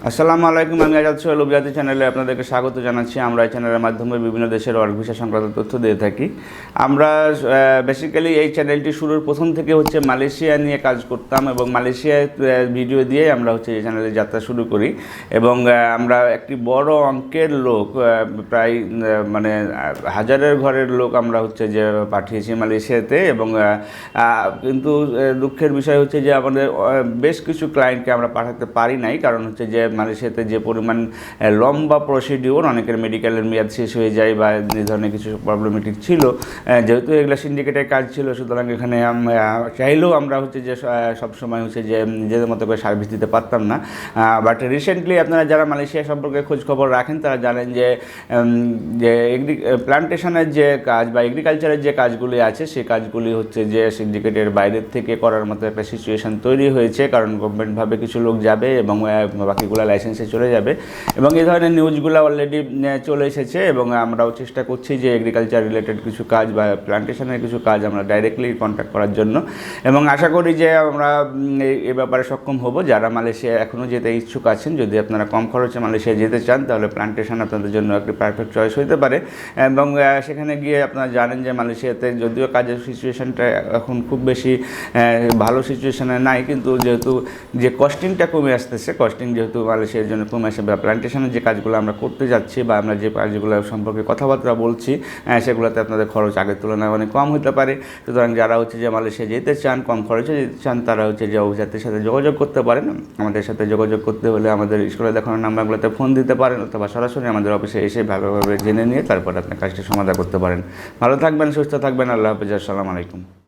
আসসালামু আলাইকুম। আমি আজাদ সোহেল অভিজাতি চ্যানেলে আপনাদেরকে স্বাগত জানাচ্ছি। আমরা এই চ্যানেলের মাধ্যমে বিভিন্ন দেশের ওয়ার্ক ভিসা সংক্রান্ত তথ্য দিয়ে থাকি। আমরা বেসিক্যালি এই চ্যানেলটি শুরুর প্রথম থেকে মালয়েশিয়া নিয়ে কাজ করতাম এবং মালয়েশিয়ায় ভিডিও দিয়ে আমরা এই চ্যানেলে যাত্রা শুরু করি এবং আমরা একটি বড় অঙ্কের লোক, প্রায় মানে হাজারের ঘরের লোক আমরা যে পাঠিয়েছি মালয়েশিয়াতে। এবং কিন্তু দুঃখের বিষয় যে আমাদের বেশ কিছু ক্লায়েন্টকে আমরা পাঠাতে পারি নাই, কারণ যে মালয়েশিয়াতে যে পরিমাণ লম্বা প্রসিডিওর, অনেকের মেডিকেলের মেয়াদ শেষ হয়ে যায় বা এই ধরনের কিছু প্রবলেমেটিক ছিল। যেহেতু এগুলো সিন্ডিকেটের কাজ ছিল, সুতরাং এখানে চাইলেও আমরা যে সবসময় যে নিজেদের মতো করে সার্ভিস দিতে পারতাম না। বাট রিসেন্টলি আপনারা যারা মালয়েশিয়া সম্পর্কে খোঁজ খবর রাখেন তারা জানেন যে প্লান্টেশনের যে কাজ বা এগ্রিকালচারের যে কাজগুলি আছে, সেই কাজগুলি যে সিন্ডিকেটের বাইরের থেকে করার মতো একটা সিচুয়েশান তৈরি হয়েছে, কারণ গভর্নমেন্টভাবে কিছু লোক যাবে এবং বাকিগুলো লাইসেন্সে চলে যাবে। এবং এই ধরনের নিউজগুলো অলরেডি চলে এসেছে এবং আমরাও চেষ্টা করছি যে এগ্রিকালচার রিলেটেড কিছু কাজ বা প্লান্টেশনের কিছু কাজ আমরা ডাইরেক্টলি কন্ট্যাক্ট করার জন্য। এবং আশা করি যে আমরা এ ব্যাপারে সক্ষম হব। যারা মালয়েশিয়া এখনও যেতে ইচ্ছুক আছেন, যদি আপনারা কম খরচে মালয়েশিয়া যেতে চান, তাহলে প্লান্টেশন আপনাদের জন্য একটি পারফেক্ট চয়েস হতে পারে। এবং সেখানে গিয়ে আপনারা জানেন যে মালয়েশিয়াতে যদিও কাজের সিচুয়েশানটা এখন খুব বেশি ভালো সিচুয়েশানে নাই, কিন্তু যেহেতু যে কস্টিংটা কমে আসতেছে, কস্টিং যেহেতু মালয়েশিয়ার জন্য কমে আসে, বা প্লান্টেশনের যে কাজগুলো আমরা করতে যাচ্ছি বা আমরা যে কাজগুলো সম্পর্কে কথাবার্তা বলছি, সেগুলোতে আপনাদের খরচ আগের তুলনায় অনেক কম হতে পারে। সুতরাং যারা যে মালয়েশিয়া যেতে চান, কম খরচে যেতে চান, তারা যে অভিজাতের সাথে যোগাযোগ করতে পারেন। আমাদের সাথে যোগাযোগ করতে হলে আমাদের স্কুলে দেখানো নাম্বারগুলোতে ফোন দিতে পারেন, অথবা সরাসরি আমাদের অফিসে এসে ভালোভাবে জেনে নিয়ে তারপর আপনার কাজটি সমাধান করতে পারেন। ভালো থাকবেন, সুস্থ থাকবেন। আল্লাহ হাফেজ। আসসালামু আলাইকুম।